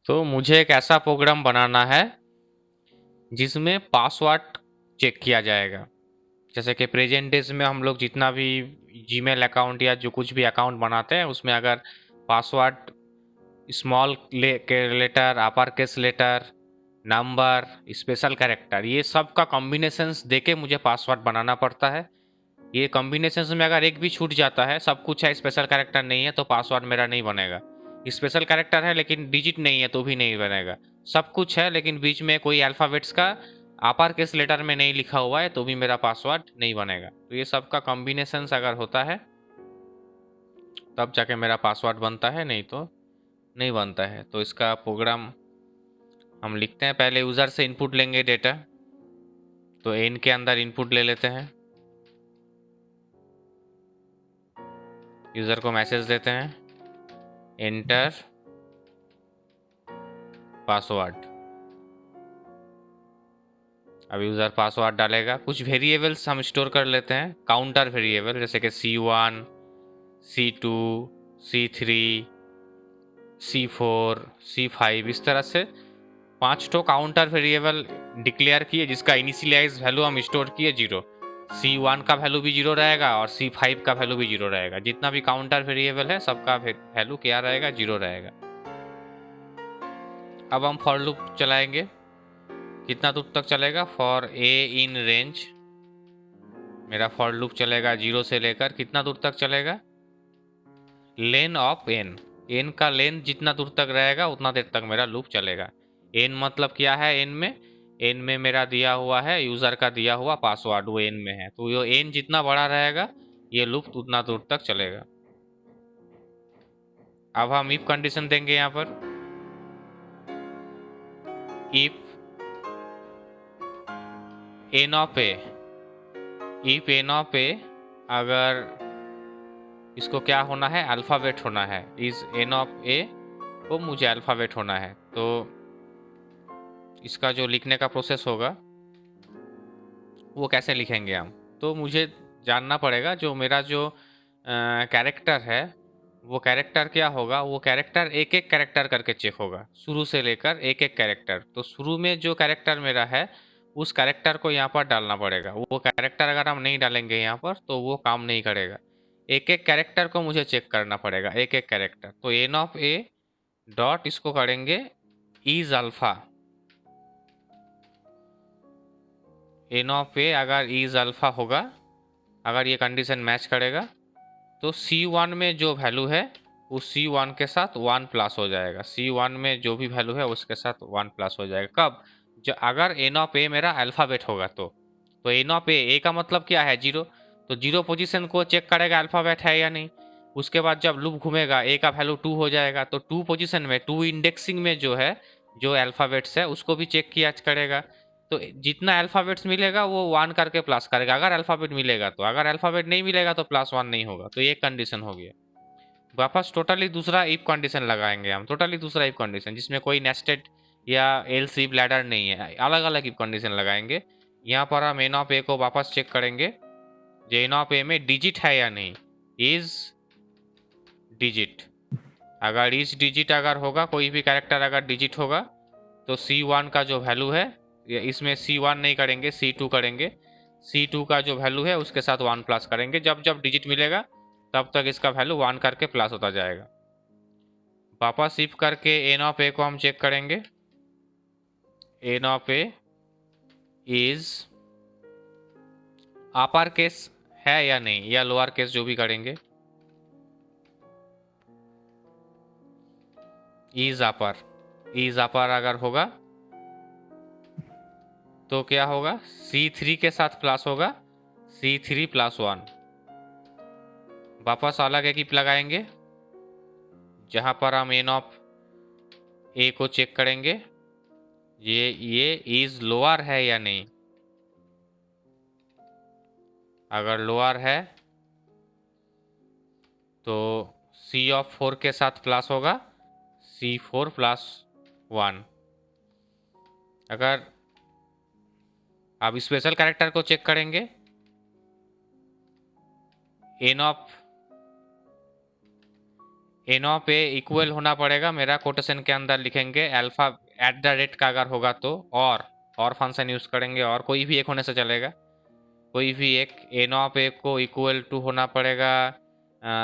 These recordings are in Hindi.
तो मुझे एक ऐसा प्रोग्राम बनाना है जिसमें पासवर्ड चेक किया जाएगा। जैसे कि प्रेजेंट डेज में हम लोग जितना भी जीमेल अकाउंट या जो कुछ भी अकाउंट बनाते हैं उसमें अगर password small letter, upper case letter, number, special character, ये सब का कॉम्बिनेशंस देके मुझे पासवर्ड बनाना पड़ता है। ये कॉम्बिनेशंस में अगर एक भी छूट जाता है, सब कुछ है स्पेशल कैरेक्टर नहीं है, तो पासवर्ड मेरा नहीं बनेगा। स्पेशल कैरेक्टर है लेकिन डिजिट नहीं है तो भी नहीं बनेगा। सब कुछ है लेकिन बीच में कोई अल्फ़ाबेट्स का अपर केस लेटर में नहीं लिखा हुआ है तो भी मेरा पासवर्ड नहीं बनेगा। तो ये सब का कॉम्बिनेशंस अगर होता है तब जाके मेरा पासवर्ड बनता है, नहीं तो नहीं बनता है। तो इसका प्रोग्राम हम लिखते हैं। पहले यूज़र से इनपुट लेंगे डेटा, तो एन के अंदर इनपुट ले लेते हैं। यूज़र को मैसेज देते हैं, एंटर पासवर्ड। अब यूज़र पासवर्ड डालेगा। कुछ वेरिएबल्स हम स्टोर कर लेते हैं, काउंटर वेरिएबल, जैसे कि C1, C2, C3, C4, C5, इस तरह से 5 ठो काउंटर वेरिएबल डिक्लेयर किए जिसका इनिशियलाइज वैल्यू हम स्टोर किए 0। C1 का वैल्यू भी 0 रहेगा और C5 का वैल्यू भी 0 रहेगा। जितना भी काउंटर वेरिएबल है सबका वैल्यू क्या रहेगा, 0 रहेगा। अब हम फॉर लूप चलाएंगे। कितना दूर तक चलेगा, फॉर ए इन रेंज। मेरा फॉर लूप चलेगा 0 से लेकर कितना दूर तक चलेगा, लेन ऑफ एन। एन का लेन जितना दूर तक रहेगा उतना देर तक मेरा लूप चलेगा। एन मतलब क्या है, एन में, एन में मेरा दिया हुआ है यूज़र का दिया हुआ पासवर्ड, वो एन में है, तो ये एन जितना बड़ा रहेगा ये लूप उतना दूर तक चलेगा। अब हम इफ कंडीशन देंगे यहाँ पर, if N of A, if N of A, अगर इसको क्या होना है, अल्फ़ाबेट होना है, इज एन ऑफ ए को मुझे अल्फ़ाबेट होना है। तो इसका जो लिखने का प्रोसेस होगा वो कैसे लिखेंगे हम, तो मुझे जानना पड़ेगा जो मेरा जो कैरेक्टर है वो कैरेक्टर क्या होगा। वो कैरेक्टर एक एक कैरेक्टर करके चेक होगा, शुरू से लेकर एक एक कैरेक्टर। तो शुरू में जो कैरेक्टर मेरा है उस कैरेक्टर को यहाँ पर डालना पड़ेगा। वो कैरेक्टर अगर हम नहीं डालेंगे यहाँ पर तो वो काम नहीं करेगा। एक एक कैरेक्टर को मुझे चेक करना पड़ेगा, एक एक कैरेक्टर। तो एन ऑफ ए डॉट इसको करेंगे is alpha. N of A अगर इज अल्फ़ा होगा, अगर ये कंडीशन मैच करेगा तो C1 में जो वैल्यू है उस C1 के साथ 1 प्लस हो जाएगा। C1 में जो भी वैल्यू है उसके साथ 1 प्लस हो जाएगा। कब, जो अगर एन ऑफ ए मेरा अल्फ़ाबेट होगा तो एन ऑफ ए का मतलब क्या है, 0। तो 0 पोजीशन को चेक करेगा अल्फ़ाबेट है या नहीं। उसके बाद जब लूप घूमेगा ए का वैल्यू 2 हो जाएगा, तो 2 पोजीशन में, 2 इंडेक्सिंग में जो है, जो अल्फ़ाबेट्स है उसको भी चेक किया करेगा। तो जितना अल्फ़ाबेट्स मिलेगा वो 1 करके प्लस करेगा, अगर अल्फ़ाबेट मिलेगा तो। अगर अल्फ़ाबेट नहीं मिलेगा तो +1 नहीं होगा। तो ये कंडीशन हो गया। वापस टोटली दूसरा इफ कंडीशन लगाएंगे हम, टोटली दूसरा इफ कंडीशन जिसमें कोई नेस्टेड या एल्स इफ लैडर नहीं है, अलग अलग इफ कंडीशन लगाएंगे। यहाँ पर हम एन ऑफ ए को वापस चेक करेंगे, जो एन ऑफ ए में डिजिट है या नहीं, इज डिजिट। अगर इज डिजिट अगर होगा, कोई भी कैरेक्टर अगर डिजिट होगा तो C1 का जो वैल्यू है, इसमें C1 नहीं करेंगे, C2 करेंगे। C2 का जो वैल्यू है उसके साथ 1 प्लस करेंगे। जब जब डिजिट मिलेगा तब तक इसका वैल्यू 1 करके प्लस होता जाएगा। वापस इफ करके एन ऑफ ए को हम चेक करेंगे। N of a is upper case है या नहीं, या लोअर केस, जो भी करेंगे। इज अपर अगर होगा तो क्या होगा, C3 के साथ प्लस होगा, C3 +1। वापस अलग एक इफ लगाएंगे जहां पर हम एन ऑफ ए को चेक करेंगे, ये इज लोअर है या नहीं। अगर लोअर है तो C ऑफ 4 के साथ प्लस होगा, C4 +1। अगर अब स्पेशल कैरेक्टर को चेक करेंगे, n of n of a equal होना पड़ेगा, मेरा कोटेशन के अंदर लिखेंगे अल्फा एट द रेट का अगर होगा तो, और फंक्शन यूज़ करेंगे, और कोई भी एक होने से चलेगा, कोई भी एक। एन ऑफ ए को इक्वल टू होना पड़ेगा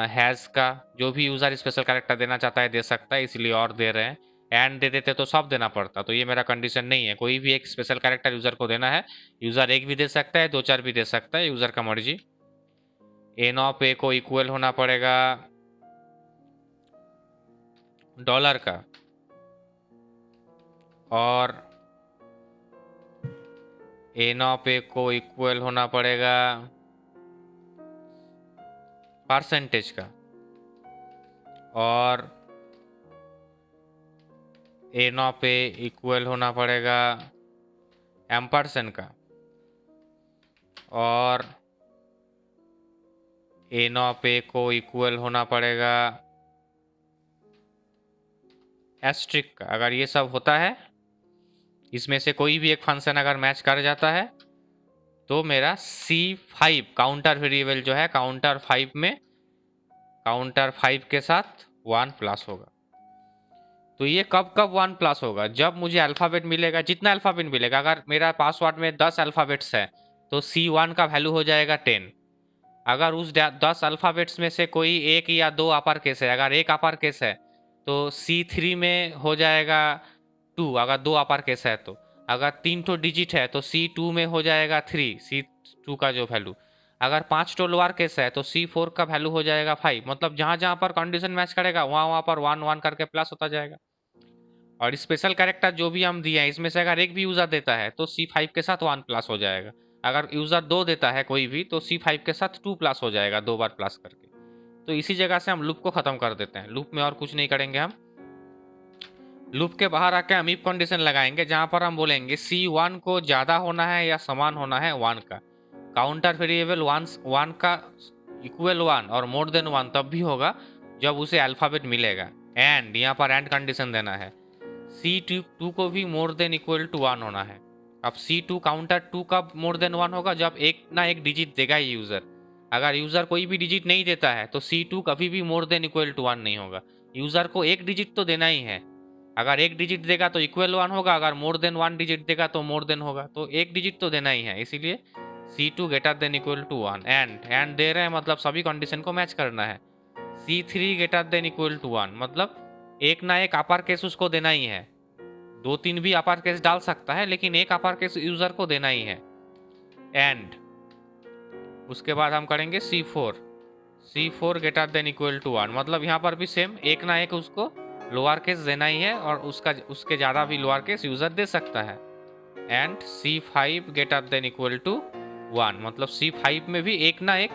हैज़ का, जो भी यूज़र स्पेशल कैरेक्टर देना चाहता है दे सकता है, इसलिए और दे रहे हैं। एंड दे देते तो सब देना पड़ता, तो ये मेरा कंडीशन नहीं है, कोई भी एक स्पेशल कैरेक्टर यूज़र को देना है। यूज़र एक भी दे सकता है, 2-4 भी दे सकता है, यूज़र का मर्जी। एन ऑफ ए को इक्वल होना पड़ेगा डॉलर का, और एन ऑफ ए को इक्वल होना पड़ेगा परसेंटेज का, और एन ऑफ ए इक्वल होना पड़ेगा एम्परसेंड का, और एन ऑफ ए को इक्वल होना पड़ेगा एस्ट्रिक का। अगर ये सब होता है, इसमें से कोई भी एक फंक्शन अगर मैच कर जाता है, तो मेरा C5 काउंटर वेरिएबल जो है, काउंटर 5 में काउंटर 5 के साथ 1 प्लस होगा। तो ये कब कब 1 प्लस होगा? जब मुझे अल्फ़ाबेट मिलेगा, जितना अल्फ़ाबेट मिलेगा, अगर मेरा पासवर्ड में 10 अल्फ़ाबेट्स है तो C1 का वैल्यू हो जाएगा 10। अगर उस 10 अल्फ़ाबेट्स में से कोई एक या दो अपर केस है, अगर एक अपर केस है तो C3 में हो जाएगा 2, अगर दो अपर केस है तो। अगर 3 तो डिजिट है तो C2 में हो जाएगा 3, C2 का जो वैल्यू। अगर 5 तो लोअर केस है तो C4 का वैल्यू हो जाएगा 5। मतलब जहाँ जहाँ पर कंडीशन मैच करेगा वहाँ वहाँ पर 1 1 करके प्लस होता जाएगा। और स्पेशल कैरेक्टर जो भी हम दिए हैं, इसमें से अगर एक भी यूज़र देता है तो C5 के साथ 1 प्लस हो जाएगा। अगर यूज़र 2 देता है कोई भी, तो C5 के साथ 2 प्लस हो जाएगा, 2 बार प्लस करके। तो इसी जगह से हम लूप को ख़त्म कर देते हैं। लूप में और कुछ नहीं करेंगे हम। लूप के बाहर आके हम इफ कंडीशन लगाएंगे, जहाँ पर हम बोलेंगे C1 को ज़्यादा होना है या समान होना है 1 का। काउंटर वेरिएबल 1 का इक्वल 1 और मोर देन 1 तब भी होगा जब उसे अल्फ़ाबेट मिलेगा। एंड यहाँ पर एंड कंडीशन देना है। C2 को भी मोर देन इक्वल टू 1 होना है। अब C2 काउंटर 2 कब मोर देन 1 होगा? जब एक ना एक डिजिट देगा ही यूज़र। अगर यूज़र कोई भी डिजिट नहीं देता है तो C2 कभी भी मोर देन इक्वल टू 1 नहीं होगा। यूज़र को एक डिजिट तो देना ही है। अगर एक डिजिट देगा तो इक्वल 1 होगा, अगर मोर देन 1 डिजिट देगा तो मोर देन होगा। तो एक डिजिट तो देना ही है, इसीलिए C2 greater than equal to 1। And दे रहे हैं मतलब सभी कंडीशन को मैच करना है। C3 greater than equal to 1 मतलब एक ना एक अपर केस उसको देना ही है। 2-3 भी अपर केस डाल सकता है, लेकिन एक अपर केस यूज़र को देना ही है। एंड उसके बाद हम करेंगे C4 greater than equal to 1 मतलब यहाँ पर भी सेम, एक ना एक उसको लोअर केस देना ही है, और उसके ज़्यादा भी लोअर केस यूज़र दे सकता है। And C5 greater than equal to 1 मतलब C5 में भी एक ना एक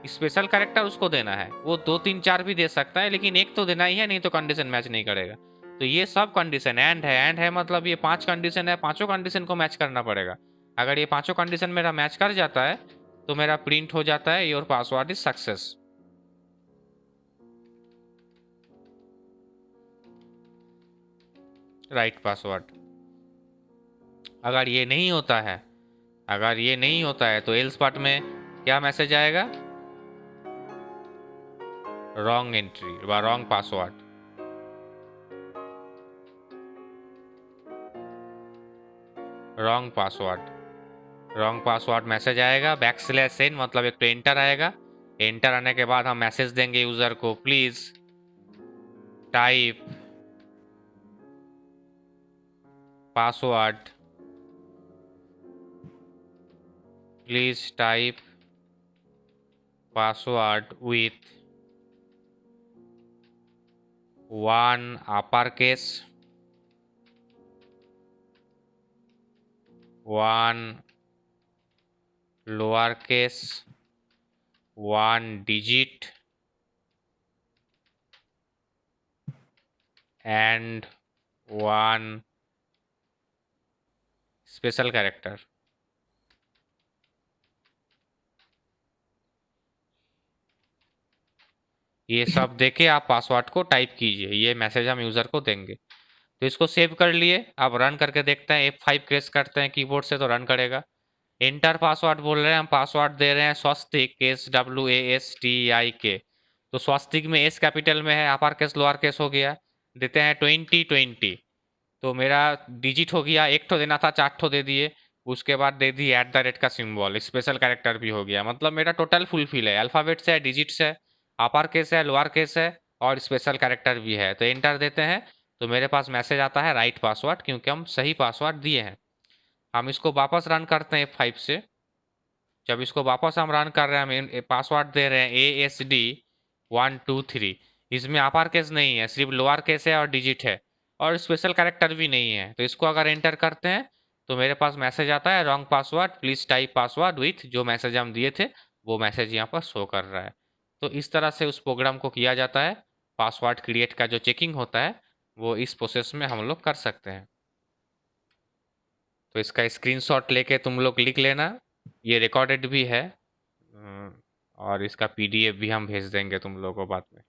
स्पेशल कैरेक्टर उसको देना है। वो 2-3-4 भी दे सकता है, लेकिन एक तो देना ही है, नहीं तो कंडीशन मैच नहीं करेगा। तो ये सब कंडीशन एंड है मतलब ये 5 कंडीशन है, पांचों कंडीशन को मैच करना पड़ेगा। अगर ये पांचों कंडीशन मेरा मैच कर जाता है तो मेरा प्रिंट हो जाता है your password is success. Right password. अगर ये नहीं होता है, तो एल्स पार्ट में क्या मैसेज आएगा? रॉन्ग एंट्री व wrong password. Wrong password message आएगा। \n मतलब एक तो एंटर आएगा। एंटर आने के बाद हम मैसेज देंगे यूजर को, please type password, with 1 uppercase, 1 lowercase, 1 digit and 1 special character. ये सब देके आप पासवर्ड को टाइप कीजिए। ये मैसेज हम यूज़र को देंगे। तो इसको सेव कर लिए। अब रन करके देखते हैं। F5 प्रेस करते हैं कीबोर्ड से तो रन करेगा। एंटर पासवर्ड बोल रहे हैं, हम पासवर्ड दे रहे हैं स्वस्तिक, SWASTIK। तो स्वास्तिक में एस कैपिटल में है, अपर केस लोअर केस हो गया, देते हैं 2020, तो मेरा डिजिट हो गया, एक ठो देना था 4 ठो दे दिए, उसके बाद दे दी @ का सिंबल, स्पेशल कैरेक्टर भी हो गया, मतलब मेरा टोटल फुलफिल है, अल्फ़ाबेट से है, डिजिट से, अपर केस है, लोअर केस है और स्पेशल कैरेक्टर भी है। तो एंटर देते हैं तो मेरे पास मैसेज आता है राइट पासवर्ड, क्योंकि हम सही पासवर्ड दिए हैं। हम इसको वापस रन करते हैं F5 से। जब इसको वापस हम रन कर रहे हैं, हम पासवर्ड दे रहे हैं ASD123, इसमें अपर केस नहीं है, सिर्फ लोअर केस है और डिजिट है और स्पेशल कैरेक्टर भी नहीं है। तो इसको अगर एंटर करते हैं तो मेरे पास मैसेज आता है wrong password, please type password with जो मैसेज हम दिए थे वो मैसेज यहाँ पर शो कर रहा है। तो इस तरह से उस प्रोग्राम को किया जाता है। पासवर्ड क्रिएट का जो चेकिंग होता है वो इस प्रोसेस में हम लोग कर सकते हैं। तो इसका स्क्रीनशॉट लेके तुम लोग लिख लेना, ये रिकॉर्डेड भी है। और इसका PDF भी हम भेज देंगे तुम लोगों को बाद में।